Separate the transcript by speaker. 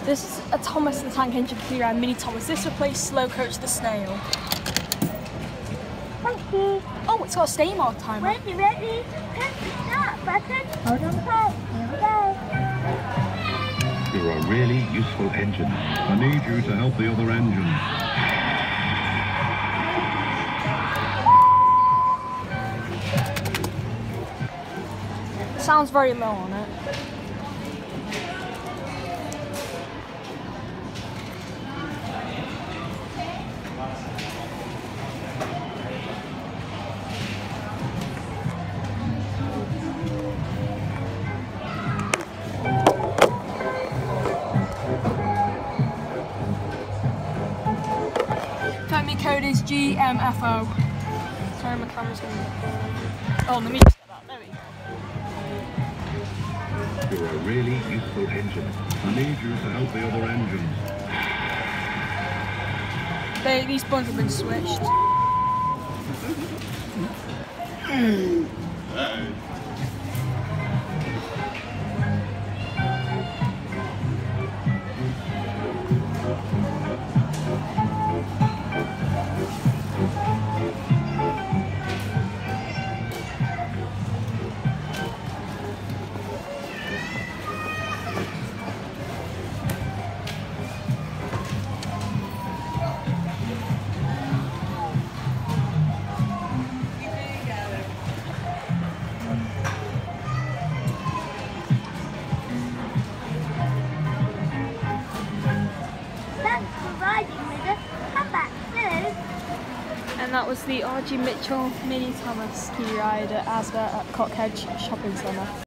Speaker 1: This is a Thomas the Tank Engine Kiwi Ride Mini Thomas. This replaced Slow Coach the Snail.
Speaker 2: Thank you.
Speaker 1: Oh, it's got a stay mark timer.
Speaker 2: Ready, press the start button. Hold on tight. Here we go.
Speaker 3: You're a really useful engine. I need you to help the other engines.
Speaker 1: Sounds very low on it. Family code is GMFO. Sorry, my camera's going. Oh, let me just get that. There we go.
Speaker 3: You're a really useful engine. I need you to help the other engines.
Speaker 1: These buttons have been switched. And that was the R.G. Mitchell Mini Thomas Kiwi Ride at Asda at Cockhead Shopping Centre.